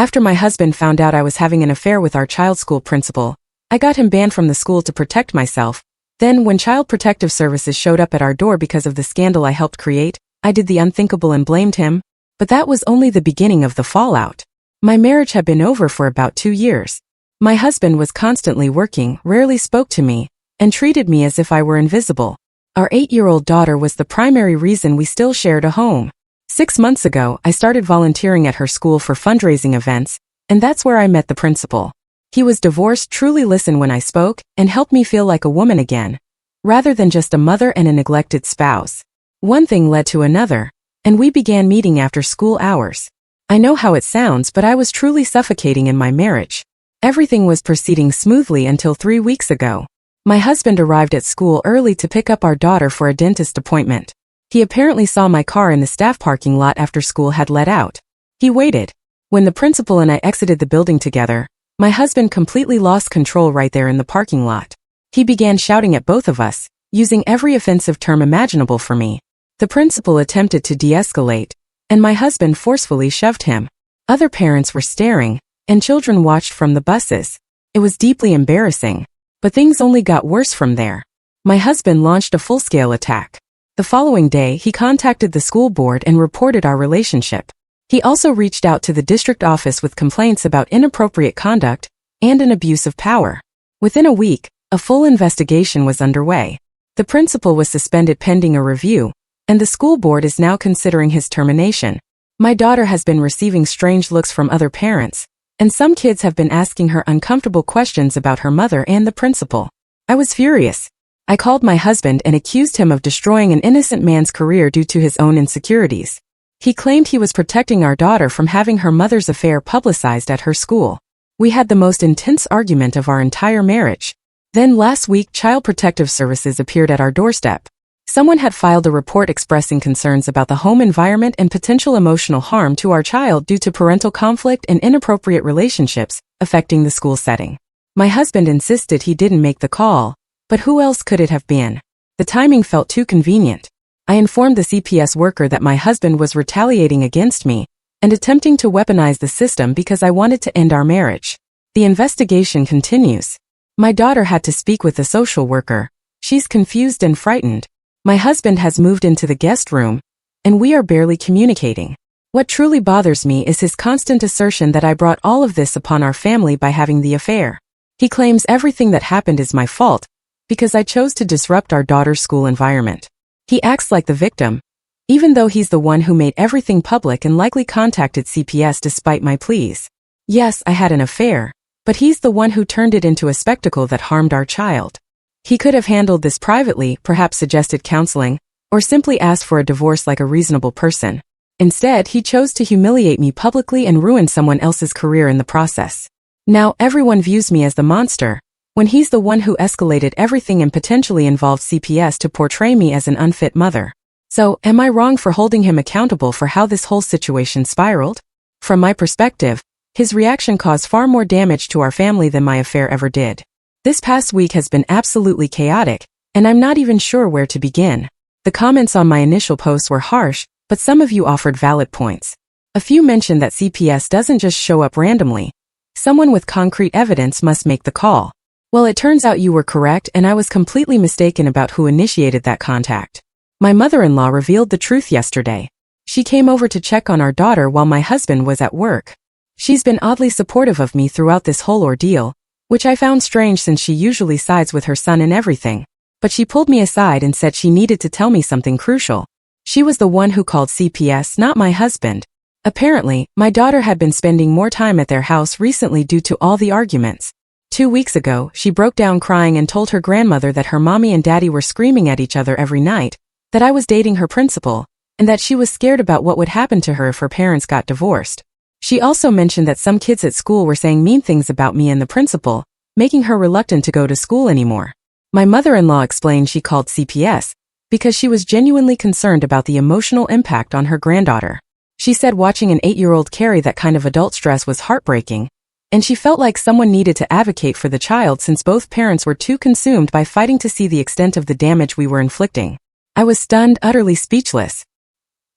After my husband found out I was having an affair with our child's school principal, I got him banned from the school to protect myself. Then, when Child Protective Services showed up at our door because of the scandal I helped create, I did the unthinkable and blamed him. But that was only the beginning of the fallout. My marriage had been over for about 2 years. My husband was constantly working, rarely spoke to me, and treated me as if I were invisible. Our 8-year-old daughter was the primary reason we still shared a home. 6 months ago, I started volunteering at her school for fundraising events, and that's where I met the principal. He was divorced, truly listened when I spoke, and helped me feel like a woman again, rather than just a mother and a neglected spouse. One thing led to another, and we began meeting after school hours. I know how it sounds, but I was truly suffocating in my marriage. Everything was proceeding smoothly until 3 weeks ago. My husband arrived at school early to pick up our daughter for a dentist appointment. He apparently saw my car in the staff parking lot after school had let out. He waited. When the principal and I exited the building together, my husband completely lost control right there in the parking lot. He began shouting at both of us, using every offensive term imaginable for me. The principal attempted to de-escalate, and my husband forcefully shoved him. Other parents were staring, and children watched from the buses. It was deeply embarrassing, but things only got worse from there. My husband launched a full-scale attack. The following day, he contacted the school board and reported our relationship. He also reached out to the district office with complaints about inappropriate conduct and an abuse of power. Within a week, a full investigation was underway. The principal was suspended pending a review, and the school board is now considering his termination. My daughter has been receiving strange looks from other parents, and some kids have been asking her uncomfortable questions about her mother and the principal. I was furious. I called my husband and accused him of destroying an innocent man's career due to his own insecurities. He claimed he was protecting our daughter from having her mother's affair publicized at her school. We had the most intense argument of our entire marriage. Then last week, Child Protective Services appeared at our doorstep. Someone had filed a report expressing concerns about the home environment and potential emotional harm to our child due to parental conflict and inappropriate relationships affecting the school setting. My husband insisted he didn't make the call, but who else could it have been? The timing felt too convenient. I informed the CPS worker that my husband was retaliating against me and attempting to weaponize the system because I wanted to end our marriage. The investigation continues. My daughter had to speak with the social worker. She's confused and frightened. My husband has moved into the guest room, and we are barely communicating. What truly bothers me is his constant assertion that I brought all of this upon our family by having the affair. He claims everything that happened is my fault, because I chose to disrupt our daughter's school environment. He acts like the victim, even though he's the one who made everything public and likely contacted CPS despite my pleas. Yes, I had an affair, but he's the one who turned it into a spectacle that harmed our child. He could have handled this privately, perhaps suggested counseling, or simply asked for a divorce like a reasonable person. Instead, he chose to humiliate me publicly and ruin someone else's career in the process. Now, everyone views me as the monster, when he's the one who escalated everything and potentially involved CPS to portray me as an unfit mother. So, am I wrong for holding him accountable for how this whole situation spiraled? From my perspective, his reaction caused far more damage to our family than my affair ever did. This past week has been absolutely chaotic, and I'm not even sure where to begin. The comments on my initial posts were harsh, but some of you offered valid points. A few mentioned that CPS doesn't just show up randomly. Someone with concrete evidence must make the call. Well, it turns out you were correct, and I was completely mistaken about who initiated that contact. My mother-in-law revealed the truth yesterday. She came over to check on our daughter while my husband was at work. She's been oddly supportive of me throughout this whole ordeal, which I found strange since she usually sides with her son in everything. But she pulled me aside and said she needed to tell me something crucial. She was the one who called CPS, not my husband. Apparently, my daughter had been spending more time at their house recently due to all the arguments. 2 weeks ago, she broke down crying and told her grandmother that her mommy and daddy were screaming at each other every night, that I was dating her principal, and that she was scared about what would happen to her if her parents got divorced. She also mentioned that some kids at school were saying mean things about me and the principal, making her reluctant to go to school anymore. My mother-in-law explained she called CPS because she was genuinely concerned about the emotional impact on her granddaughter. She said watching an 8-year-old carry that kind of adult stress was heartbreaking, and she felt like someone needed to advocate for the child since both parents were too consumed by fighting to see the extent of the damage we were inflicting. I was stunned, utterly speechless.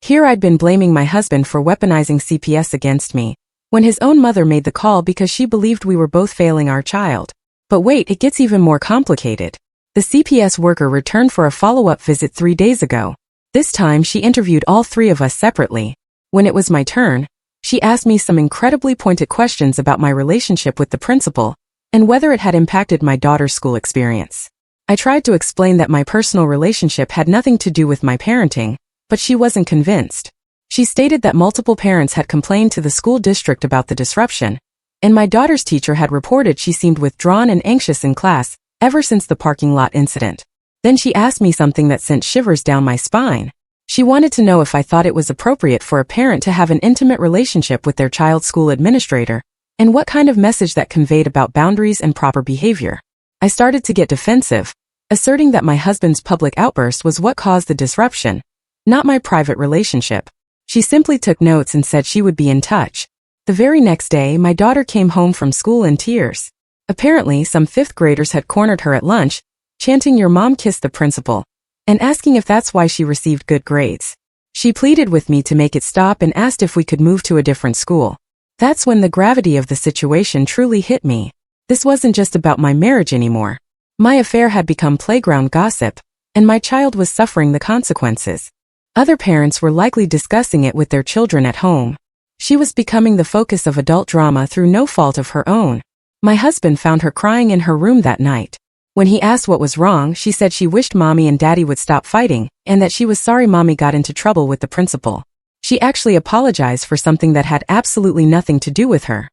Here I'd been blaming my husband for weaponizing CPS against me, when his own mother made the call because she believed we were both failing our child. But wait, it gets even more complicated. The CPS worker returned for a follow-up visit 3 days ago. This time she interviewed all 3 of us separately. When it was my turn, she asked me some incredibly pointed questions about my relationship with the principal and whether it had impacted my daughter's school experience. I tried to explain that my personal relationship had nothing to do with my parenting, but she wasn't convinced. She stated that multiple parents had complained to the school district about the disruption, and my daughter's teacher had reported she seemed withdrawn and anxious in class ever since the parking lot incident. Then she asked me something that sent shivers down my spine. She wanted to know if I thought it was appropriate for a parent to have an intimate relationship with their child's school administrator, and what kind of message that conveyed about boundaries and proper behavior. I started to get defensive, asserting that my husband's public outburst was what caused the disruption, not my private relationship. She simply took notes and said she would be in touch. The very next day, my daughter came home from school in tears. Apparently, some 5th graders had cornered her at lunch, chanting "Your mom kissed the principal," and asking if that's why she received good grades. She pleaded with me to make it stop and asked if we could move to a different school. That's when the gravity of the situation truly hit me. This wasn't just about my marriage anymore. My affair had become playground gossip, and my child was suffering the consequences. Other parents were likely discussing it with their children at home. She was becoming the focus of adult drama through no fault of her own. My husband found her crying in her room that night. When he asked what was wrong, she said she wished mommy and daddy would stop fighting, and that she was sorry mommy got into trouble with the principal. She actually apologized for something that had absolutely nothing to do with her.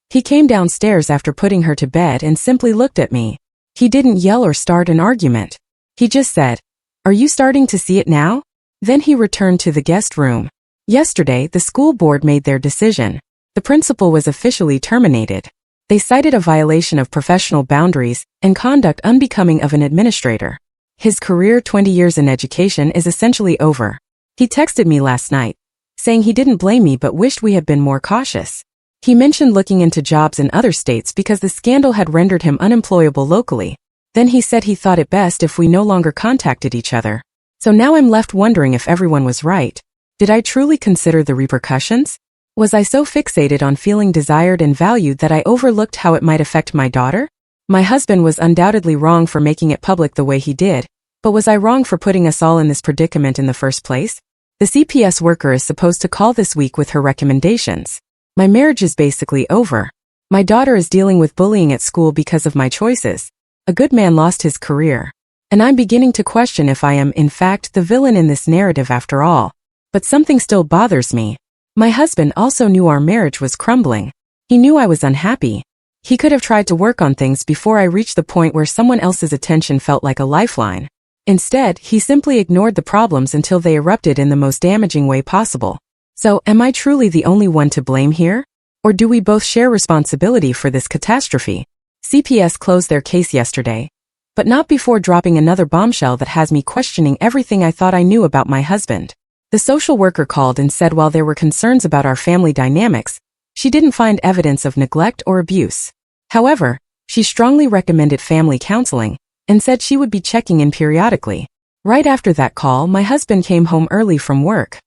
He came downstairs after putting her to bed and simply looked at me. He didn't yell or start an argument. He just said, "Are you starting to see it now?" Then he returned to the guest room. Yesterday, the school board made their decision. The principal was officially terminated. They cited a violation of professional boundaries and conduct unbecoming of an administrator. His career, 20 years in education, is essentially over. He texted me last night, saying he didn't blame me but wished we had been more cautious. He mentioned looking into jobs in other states because the scandal had rendered him unemployable locally. Then he said he thought it best if we no longer contacted each other. So now I'm left wondering if everyone was right. Did I truly consider the repercussions? Was I so fixated on feeling desired and valued that I overlooked how it might affect my daughter? My husband was undoubtedly wrong for making it public the way he did, but was I wrong for putting us all in this predicament in the first place? The CPS worker is supposed to call this week with her recommendations. My marriage is basically over. My daughter is dealing with bullying at school because of my choices. A good man lost his career. And I'm beginning to question if I am, in fact, the villain in this narrative after all. But something still bothers me. My husband also knew our marriage was crumbling. He knew I was unhappy. He could have tried to work on things before I reached the point where someone else's attention felt like a lifeline. Instead, he simply ignored the problems until they erupted in the most damaging way possible. So, am I truly the only one to blame here? Or do we both share responsibility for this catastrophe? CPS closed their case yesterday, but not before dropping another bombshell that has me questioning everything I thought I knew about my husband. The social worker called and said while there were concerns about our family dynamics, she didn't find evidence of neglect or abuse. However, she strongly recommended family counseling and said she would be checking in periodically. Right after that call, my husband came home early from work.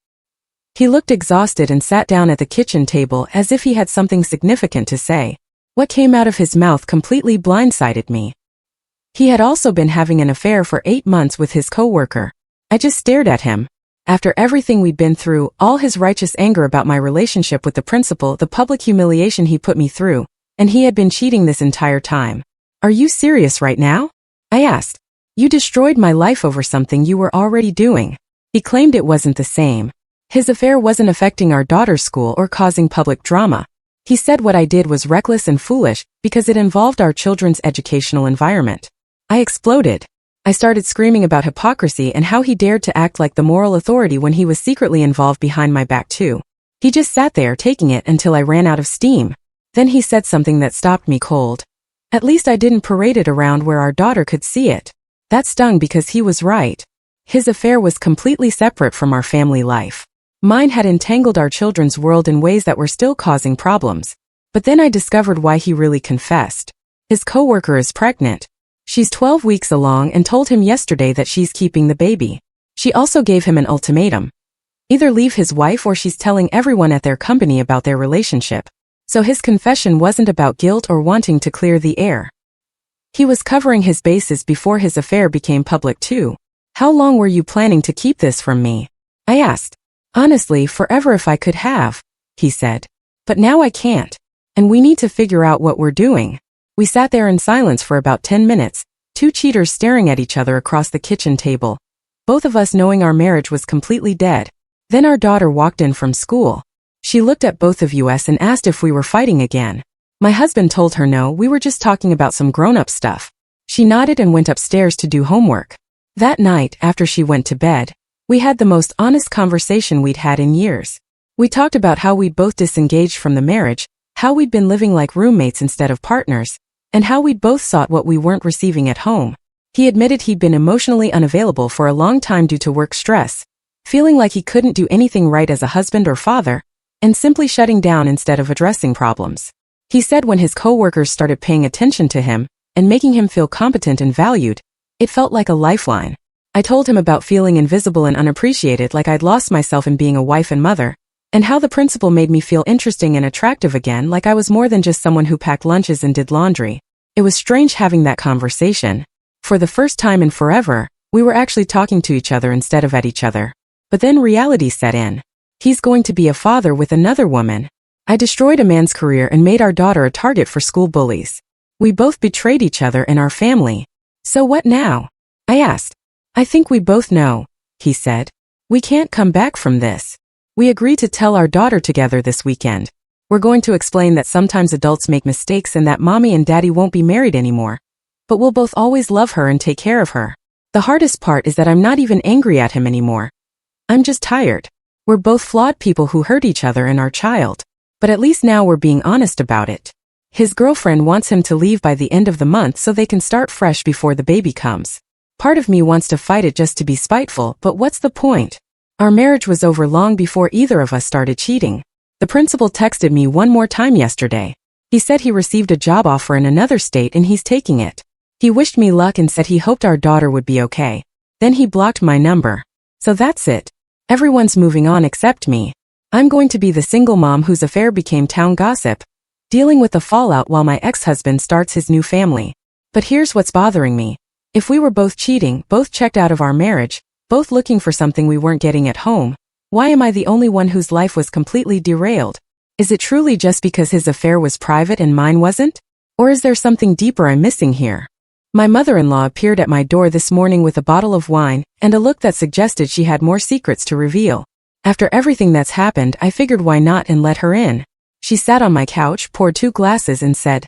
He looked exhausted and sat down at the kitchen table as if he had something significant to say. What came out of his mouth completely blindsided me. He had also been having an affair for 8 months with his coworker. I just stared at him. After everything we'd been through, all his righteous anger about my relationship with the principal, the public humiliation he put me through, and he had been cheating this entire time. "Are you serious right now?" I asked. "You destroyed my life over something you were already doing." He claimed it wasn't the same. His affair wasn't affecting our daughter's school or causing public drama. He said what I did was reckless and foolish because it involved our children's educational environment. I exploded. I started screaming about hypocrisy and how he dared to act like the moral authority when he was secretly involved behind my back too. He just sat there taking it until I ran out of steam. Then he said something that stopped me cold. At least I didn't parade it around where our daughter could see it. That stung because he was right. His affair was completely separate from our family life. Mine had entangled our children's world in ways that were still causing problems. But then I discovered why he really confessed. His coworker is pregnant. She's 12 weeks along and told him yesterday that she's keeping the baby. She also gave him an ultimatum. Either leave his wife or she's telling everyone at their company about their relationship. So his confession wasn't about guilt or wanting to clear the air. He was covering his bases before his affair became public too. How long were you planning to keep this from me? I asked. Honestly, forever if I could have, he said. But now I can't. And we need to figure out what we're doing. We sat there in silence for about 10 minutes, two cheaters staring at each other across the kitchen table, both of us knowing our marriage was completely dead. Then our daughter walked in from school. She looked at both of us and asked if we were fighting again. My husband told her no, we were just talking about some grown-up stuff. She nodded and went upstairs to do homework. That night, after she went to bed, we had the most honest conversation we'd had in years. We talked about how we'd both disengaged from the marriage, how we'd been living like roommates instead of partners, and how we'd both sought what we weren't receiving at home. He admitted he'd been emotionally unavailable for a long time due to work stress, feeling like he couldn't do anything right as a husband or father, and simply shutting down instead of addressing problems. He said when his coworkers started paying attention to him and making him feel competent and valued, it felt like a lifeline. I told him about feeling invisible and unappreciated, like I'd lost myself in being a wife and mother, and how the principal made me feel interesting and attractive again, like I was more than just someone who packed lunches and did laundry. It was strange having that conversation. For the first time in forever, we were actually talking to each other instead of at each other. But then reality set in. He's going to be a father with another woman. I destroyed a man's career and made our daughter a target for school bullies. We both betrayed each other and our family. So what now? I asked. I think we both know, he said. We can't come back from this. We agreed to tell our daughter together this weekend. We're going to explain that sometimes adults make mistakes and that mommy and daddy won't be married anymore. But we'll both always love her and take care of her. The hardest part is that I'm not even angry at him anymore. I'm just tired. We're both flawed people who hurt each other and our child. But at least now we're being honest about it. His girlfriend wants him to leave by the end of the month so they can start fresh before the baby comes. Part of me wants to fight it just to be spiteful, but what's the point? Our marriage was over long before either of us started cheating. The principal texted me one more time yesterday. He said he received a job offer in another state and he's taking it. He wished me luck and said he hoped our daughter would be okay. Then he blocked my number. So that's it. Everyone's moving on except me. I'm going to be the single mom whose affair became town gossip, dealing with the fallout while my ex-husband starts his new family. But here's what's bothering me. If we were both cheating, both checked out of our marriage, both looking for something we weren't getting at home, why am I the only one whose life was completely derailed? Is it truly just because his affair was private and mine wasn't? Or is there something deeper I'm missing here? My mother-in-law appeared at my door this morning with a bottle of wine and a look that suggested she had more secrets to reveal. After everything that's happened, I figured why not and let her in. She sat on my couch, poured 2 glasses and said,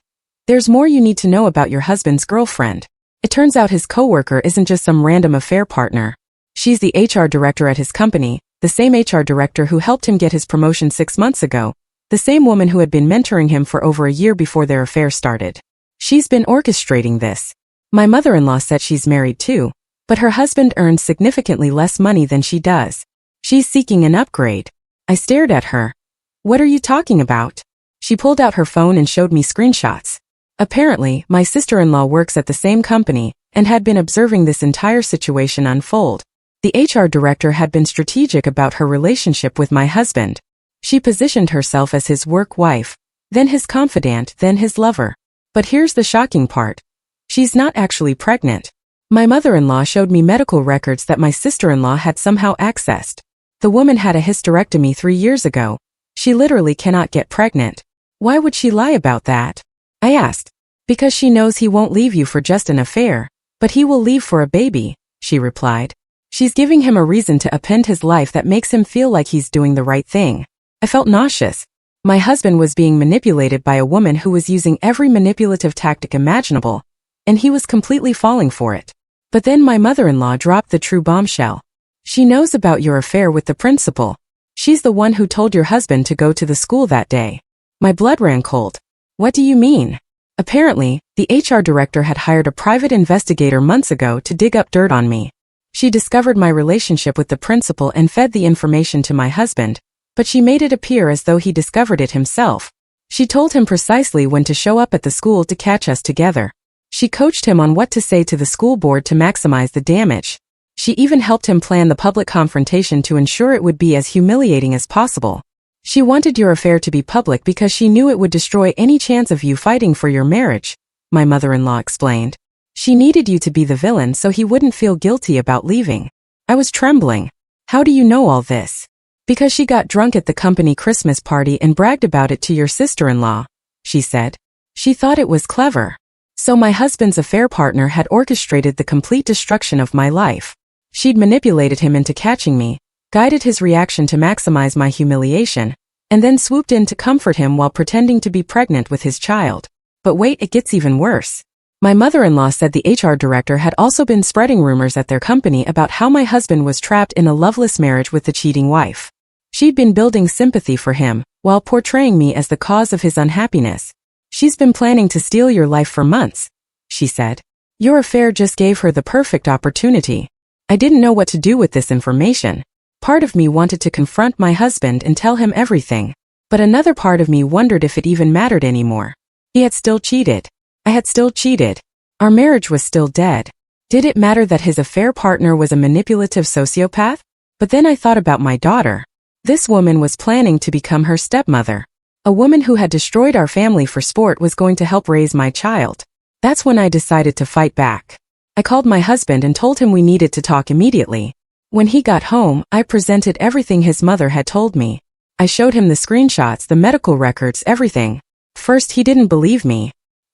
"There's more you need to know about your husband's girlfriend. It turns out his coworker isn't just some random affair partner. She's the HR director at his company, the same HR director who helped him get his promotion 6 months ago, the same woman who had been mentoring him for over a year before their affair started. She's been orchestrating this. My mother-in-law said she's married too, but her husband earns significantly less money than she does. She's seeking an upgrade." I stared at her. "What are you talking about?" She pulled out her phone and showed me screenshots. Apparently, my sister-in-law works at the same company and had been observing this entire situation unfold. The HR director had been strategic about her relationship with my husband. She positioned herself as his work wife, then his confidant, then his lover. But here's the shocking part. She's not actually pregnant. My mother-in-law showed me medical records that my sister-in-law had somehow accessed. The woman had a hysterectomy 3 years ago. She literally cannot get pregnant. Why would she lie about that? I asked. Because she knows he won't leave you for just an affair, but he will leave for a baby, she replied. She's giving him a reason to upend his life that makes him feel like he's doing the right thing. I felt nauseous. My husband was being manipulated by a woman who was using every manipulative tactic imaginable, and he was completely falling for it. But then my mother-in-law dropped the true bombshell. She knows about your affair with the principal. She's the one who told your husband to go to the school that day. My blood ran cold. What do you mean? Apparently, the HR director had hired a private investigator months ago to dig up dirt on me. She discovered my relationship with the principal and fed the information to my husband, but she made it appear as though he discovered it himself. She told him precisely when to show up at the school to catch us together. She coached him on what to say to the school board to maximize the damage. She even helped him plan the public confrontation to ensure it would be as humiliating as possible. She wanted your affair to be public because she knew it would destroy any chance of you fighting for your marriage, my mother-in-law explained. She needed you to be the villain so he wouldn't feel guilty about leaving. I was trembling. How do you know all this? Because she got drunk at the company Christmas party and bragged about it to your sister-in-law, she said. She thought it was clever. So my husband's affair partner had orchestrated the complete destruction of my life. She'd manipulated him into catching me, guided his reaction to maximize my humiliation, and then swooped in to comfort him while pretending to be pregnant with his child. But wait, it gets even worse. My mother-in-law said the HR director had also been spreading rumors at their company about how my husband was trapped in a loveless marriage with the cheating wife. She'd been building sympathy for him, while portraying me as the cause of his unhappiness. She's been planning to steal your life for months, she said. Your affair just gave her the perfect opportunity. I didn't know what to do with this information. Part of me wanted to confront my husband and tell him everything. But another part of me wondered if it even mattered anymore. He had still cheated. I had still cheated. Our marriage was still dead. Did it matter that his affair partner was a manipulative sociopath? But then I thought about my daughter. This woman was planning to become her stepmother. A woman who had destroyed our family for sport was going to help raise my child. That's when I decided to fight back. I called my husband and told him we needed to talk immediately. When he got home, I presented everything his mother had told me. I showed him the screenshots, the medical records, everything. First, he didn't believe me.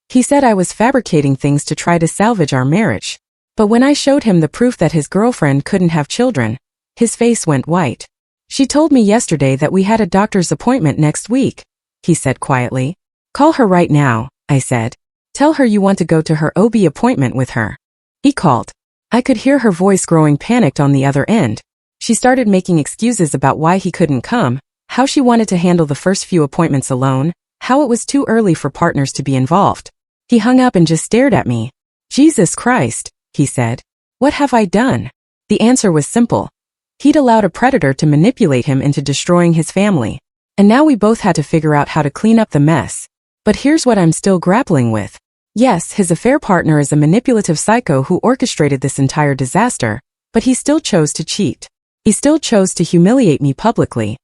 He said I was fabricating things to try to salvage our marriage. But when I showed him the proof that his girlfriend couldn't have children, his face went white. She told me yesterday that we had a doctor's appointment next week, he said quietly. Call her right now, I said. Tell her you want to go to her OB appointment with her. He called. I could hear her voice growing panicked on the other end. She started making excuses about why he couldn't come, how she wanted to handle the first few appointments alone, how it was too early for partners to be involved. He hung up and just stared at me. Jesus Christ, he said. What have I done? The answer was simple. He'd allowed a predator to manipulate him into destroying his family. And now we both had to figure out how to clean up the mess. But here's what I'm still grappling with. Yes, his affair partner is a manipulative psycho who orchestrated this entire disaster, but he still chose to cheat. He still chose to humiliate me publicly.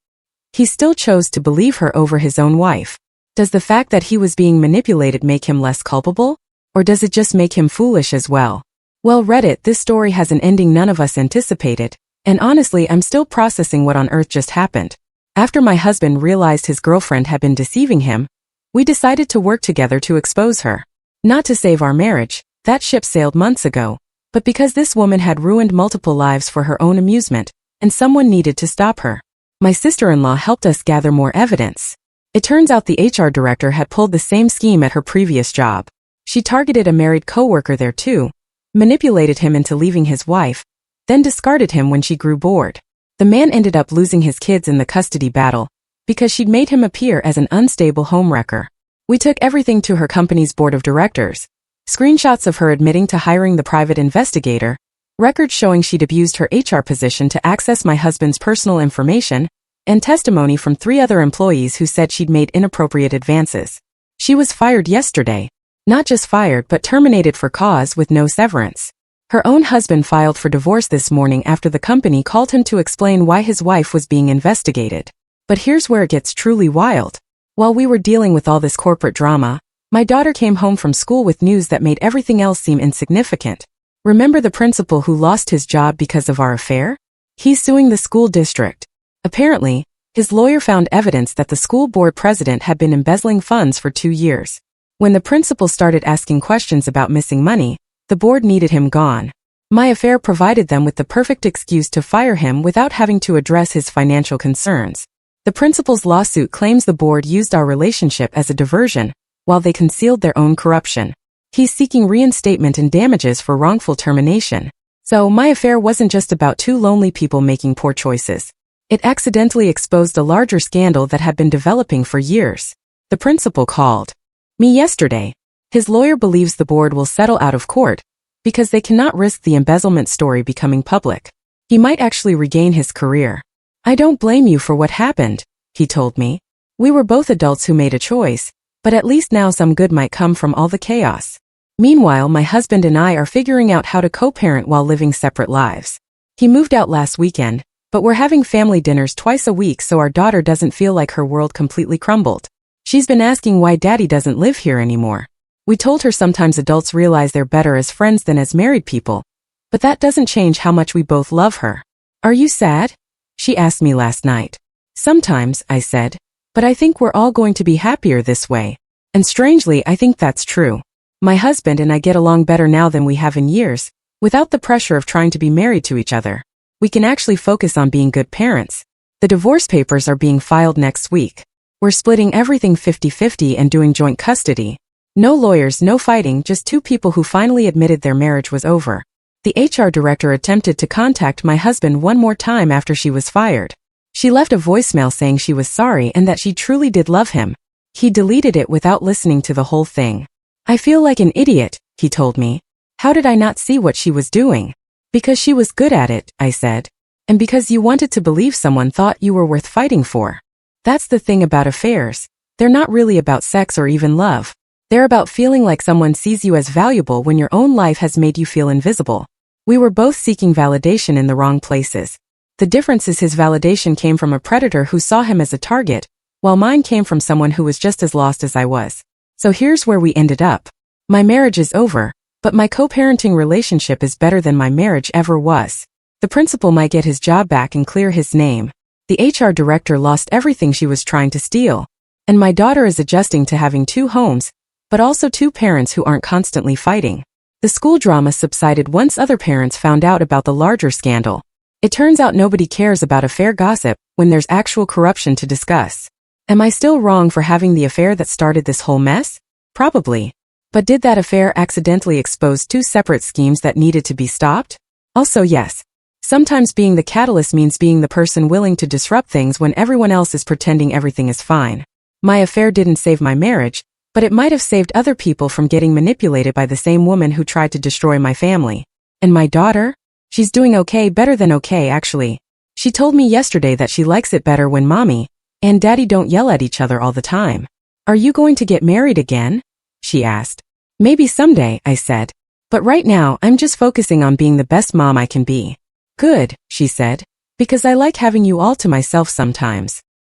He still chose to believe her over his own wife. Does the fact that he was being manipulated make him less culpable? Or does it just make him foolish as well? Well, Reddit, this story has an ending none of us anticipated, and honestly, I'm still processing what on earth just happened. After my husband realized his girlfriend had been deceiving him, we decided to work together to expose her. Not to save our marriage, that ship sailed months ago, but because this woman had ruined multiple lives for her own amusement, and someone needed to stop her. My sister-in-law helped us gather more evidence. It turns out the HR director had pulled the same scheme at her previous job. She targeted a married coworker there too, manipulated him into leaving his wife, then discarded him when she grew bored. The man ended up losing his kids in the custody battle because she'd made him appear as an unstable homewrecker. We took everything to her company's board of directors. Screenshots of her admitting to hiring the private investigator, records showing she'd abused her HR position to access my husband's personal information, and testimony from 3 other employees who said she'd made inappropriate advances. She was fired yesterday. Not just fired but terminated for cause with no severance. Her own husband filed for divorce this morning after the company called him to explain why his wife was being investigated. But here's where it gets truly wild. While we were dealing with all this corporate drama, my daughter came home from school with news that made everything else seem insignificant. Remember the principal who lost his job because of our affair? He's suing the school district. Apparently, his lawyer found evidence that the school board president had been embezzling funds for 2 years. When the principal started asking questions about missing money, the board needed him gone. My affair provided them with the perfect excuse to fire him without having to address his financial concerns. The principal's lawsuit claims the board used our relationship as a diversion, while they concealed their own corruption. He's seeking reinstatement and damages for wrongful termination. So my affair wasn't just about 2 lonely people making poor choices. It accidentally exposed a larger scandal that had been developing for years. The principal called me yesterday. His lawyer believes the board will settle out of court because they cannot risk the embezzlement story becoming public. He might actually regain his career. I don't blame you for what happened, he told me. We were both adults who made a choice, but at least now some good might come from all the chaos. Meanwhile, my husband and I are figuring out how to co-parent while living separate lives. He moved out last weekend, but we're having family dinners twice a week so our daughter doesn't feel like her world completely crumbled. She's been asking why Daddy doesn't live here anymore. We told her sometimes adults realize they're better as friends than as married people, but that doesn't change how much we both love her. Are you sad? She asked me last night. Sometimes, I said, but I think we're all going to be happier this way. And strangely, I think that's true. My husband and I get along better now than we have in years, without the pressure of trying to be married to each other. We can actually focus on being good parents. The divorce papers are being filed next week. We're splitting everything 50-50 and doing joint custody. No lawyers, no fighting, just two people who finally admitted their marriage was over. The HR director attempted to contact my husband one more time after she was fired. She left a voicemail saying she was sorry and that she truly did love him. He deleted it without listening to the whole thing. I feel like an idiot, he told me. How did I not see what she was doing? Because she was good at it, I said. And because you wanted to believe someone thought you were worth fighting for. That's the thing about affairs. They're not really about sex or even love. They're about feeling like someone sees you as valuable when your own life has made you feel invisible. We were both seeking validation in the wrong places. The difference is his validation came from a predator who saw him as a target, while mine came from someone who was just as lost as I was. So here's where we ended up. My marriage is over, but my co-parenting relationship is better than my marriage ever was. The principal might get his job back and clear his name. The HR director lost everything she was trying to steal. And my daughter is adjusting to having two homes, but also two parents who aren't constantly fighting. The school drama subsided once other parents found out about the larger scandal. It turns out nobody cares about affair gossip when there's actual corruption to discuss. Am I still wrong for having the affair that started this whole mess? Probably. But did that affair accidentally expose two separate schemes that needed to be stopped? Also yes. Sometimes being the catalyst means being the person willing to disrupt things when everyone else is pretending everything is fine. My affair didn't save my marriage, but it might have saved other people from getting manipulated by the same woman who tried to destroy my family. And my daughter? She's doing okay, better than okay actually. She told me yesterday that she likes it better when mommy and daddy don't yell at each other all the time. Are you going to get married again? She asked. Maybe someday, I said. But right now, I'm just focusing on being the best mom I can be. Good, she said, because I like having you all to myself sometimes.